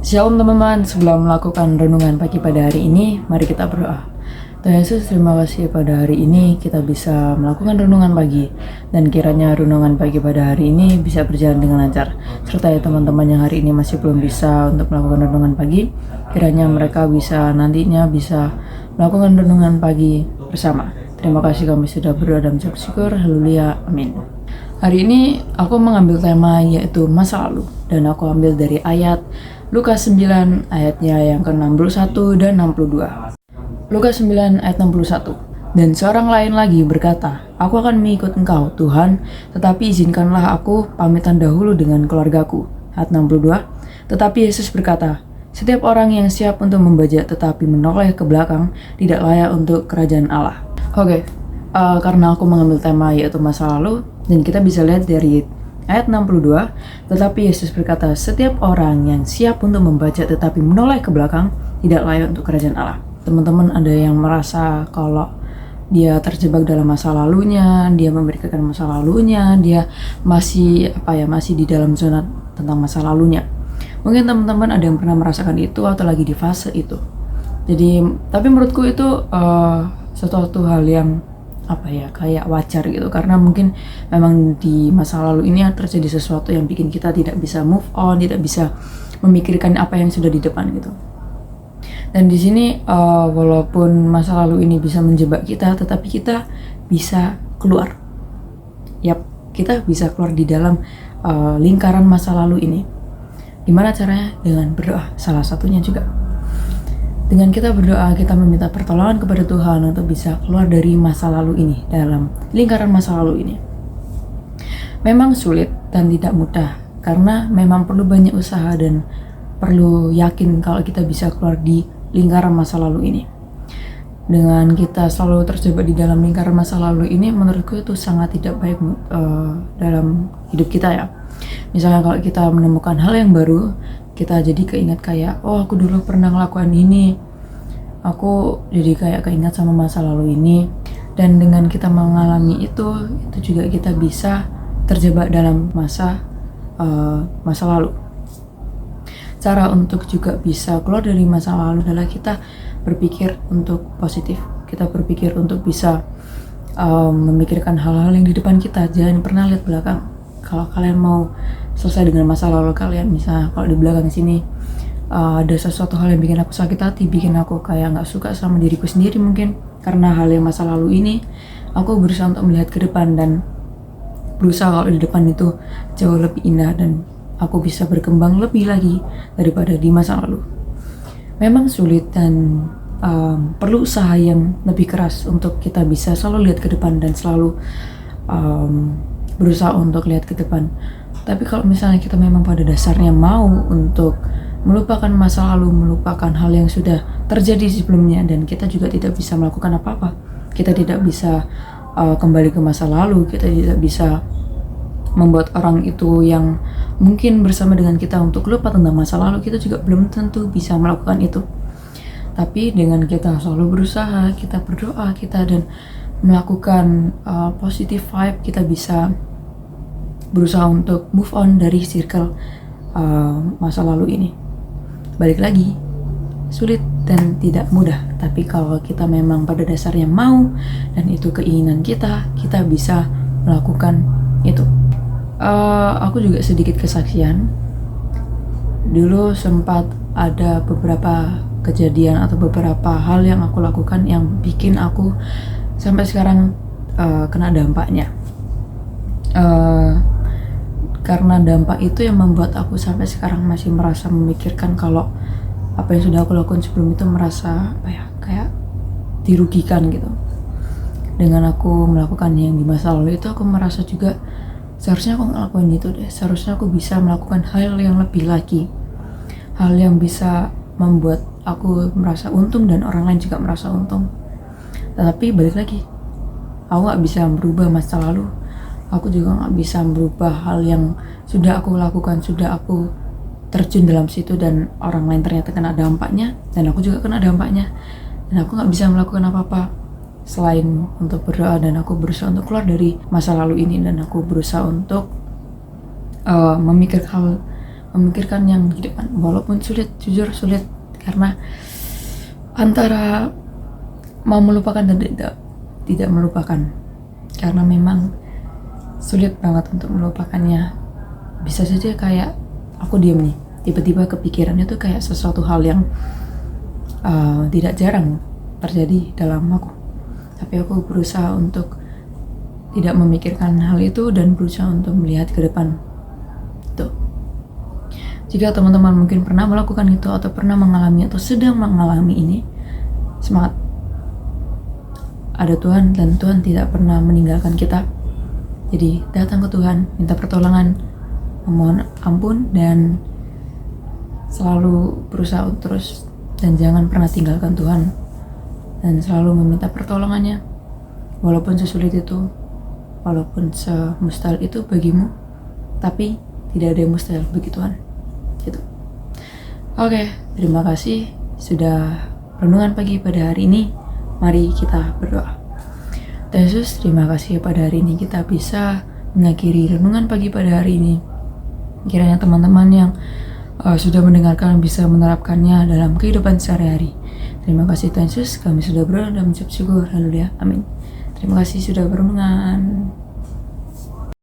Shalom teman-teman, sebelum melakukan renungan pagi pada hari ini, mari kita berdoa. Tuhan Yesus, terima kasih pada hari ini kita bisa melakukan renungan pagi, dan kiranya renungan pagi pada hari ini bisa berjalan dengan lancar. Serta ya teman-teman yang hari ini masih belum bisa untuk melakukan renungan pagi, kiranya mereka nantinya bisa melakukan renungan pagi bersama. Terima kasih kami sudah berdoa dan bersyukur. Haleluya, amin. Hari ini aku mengambil tema yaitu masa lalu, dan aku ambil dari ayat Lukas 9 ayatnya yang ke-61 dan 62. Lukas 9 ayat 61. Dan seorang lain lagi berkata, "Aku akan mengikut engkau, Tuhan, tetapi izinkanlah aku pamitan dahulu dengan keluargaku." Ayat 62. Tetapi Yesus berkata, "Setiap orang yang siap untuk membajak tetapi menoleh ke belakang tidak layak untuk kerajaan Allah." Karena aku mengambil tema yaitu masa lalu, dan kita bisa lihat dari ayat 62, tetapi Yesus berkata, setiap orang yang siap untuk membaca tetapi menoleh ke belakang tidak layak untuk kerajaan Allah. Teman-teman ada yang merasa kalau dia terjebak dalam masa lalunya, dia memberitakan masa lalunya, dia masih di dalam zona tentang masa lalunya. Mungkin teman-teman ada yang pernah merasakan itu atau lagi di fase itu. Jadi, tapi menurutku itu sesuatu hal yang kayak wajar gitu, karena mungkin memang di masa lalu ini terjadi sesuatu yang bikin kita tidak bisa move on, tidak bisa memikirkan apa yang sudah di depan gitu. Dan di sini walaupun masa lalu ini bisa menjebak kita, tetapi kita bisa keluar. Kita bisa keluar di dalam lingkaran masa lalu ini. Gimana caranya? Dengan berdoa, salah satunya juga. Dengan kita berdoa, kita meminta pertolongan kepada Tuhan untuk bisa keluar dari masa lalu ini, dalam lingkaran masa lalu ini. Memang sulit dan tidak mudah, karena memang perlu banyak usaha dan perlu yakin kalau kita bisa keluar di lingkaran masa lalu ini. Dengan kita selalu terjebak di dalam lingkaran masa lalu ini, menurutku itu sangat tidak baik dalam hidup kita ya. Misalnya kalau kita menemukan hal yang baru, kita jadi keingat kayak, aku dulu pernah ngelakuin ini, aku jadi kayak keingat sama masa lalu ini. Dan dengan kita mengalami itu juga kita bisa terjebak dalam masa lalu. Cara untuk juga bisa keluar dari masa lalu adalah kita berpikir untuk positif, kita berpikir untuk bisa memikirkan hal-hal yang di depan kita. Jangan pernah lihat belakang. Kalau kalian mau selesai dengan masa lalu kalian, misalnya kalau di belakang sini ada sesuatu hal yang bikin aku sakit hati, bikin aku kayak nggak suka sama diriku sendiri, mungkin karena hal yang masa lalu ini, aku berusaha untuk melihat ke depan dan berusaha kalau di depan itu jauh lebih indah dan aku bisa berkembang lebih lagi daripada di masa lalu. Memang sulit dan perlu usaha yang lebih keras untuk kita bisa selalu lihat ke depan dan selalu berusaha untuk lihat ke depan. Tapi kalau misalnya kita memang pada dasarnya mau untuk melupakan masa lalu, melupakan hal yang sudah terjadi sebelumnya, dan kita juga tidak bisa melakukan apa-apa, kita tidak bisa kembali ke masa lalu, kita tidak bisa membuat orang itu yang mungkin bersama dengan kita untuk lupa tentang masa lalu, kita juga belum tentu bisa melakukan itu. Tapi dengan kita selalu berusaha, kita berdoa, kita dan melakukan positive vibe, kita bisa berusaha untuk move on dari circle masa lalu ini. Balik lagi, sulit dan tidak mudah, tapi kalau kita memang pada dasarnya mau dan itu keinginan kita bisa melakukan itu. Aku juga sedikit kesaksian. Dulu sempat ada beberapa kejadian atau beberapa hal yang aku lakukan yang bikin aku sampai sekarang kena dampaknya. Karena dampak itu yang membuat aku sampai sekarang masih merasa memikirkan kalau apa yang sudah aku lakukan sebelum itu, merasa kayak dirugikan gitu. Dengan aku melakukan yang di masa lalu itu, aku merasa juga seharusnya aku ngelakuin itu deh, seharusnya aku bisa melakukan hal yang lebih lagi, hal yang bisa membuat aku merasa untung dan orang lain juga merasa untung. Tetapi balik lagi, aku gak bisa merubah masa lalu, aku juga gak bisa merubah hal yang sudah aku lakukan, sudah aku terjun dalam situ dan orang lain ternyata kena dampaknya dan aku juga kena dampaknya, dan aku gak bisa melakukan apa-apa selain untuk berdoa, dan aku berusaha untuk keluar dari masa lalu ini, dan aku berusaha untuk memikirkan memikirkan yang di depan, walaupun sulit, jujur sulit, karena antara mau melupakan dan tidak melupakan, karena memang sulit banget untuk melupakannya. Bisa saja kayak aku diam nih, tiba-tiba kepikirannya tuh kayak sesuatu hal yang tidak jarang terjadi dalam aku, tapi aku berusaha untuk tidak memikirkan hal itu dan berusaha untuk melihat ke depan. Tuh. Jika teman-teman mungkin pernah melakukan itu atau pernah mengalami atau sedang mengalami ini, semangat. Ada Tuhan dan Tuhan tidak pernah meninggalkan kita. Jadi datang ke Tuhan, minta pertolongan, memohon ampun, dan selalu berusaha terus, dan jangan pernah tinggalkan Tuhan, dan selalu meminta pertolongannya, walaupun sesulit itu, walaupun semustahil itu bagimu, tapi tidak ada yang mustahil bagi Tuhan. Gitu. Oke, terima kasih sudah renungan pagi pada hari ini. Mari kita berdoa. Tuhan Yesus, terima kasih pada hari ini kita bisa mengakhiri renungan pagi pada hari ini. Kiranya teman-teman yang sudah mendengarkan bisa menerapkannya dalam kehidupan sehari-hari. Terima kasih Tuhan Yesus, kami sudah berdoa dan mengucap syukur. Haleluya, amin. Terima kasih sudah berenungan.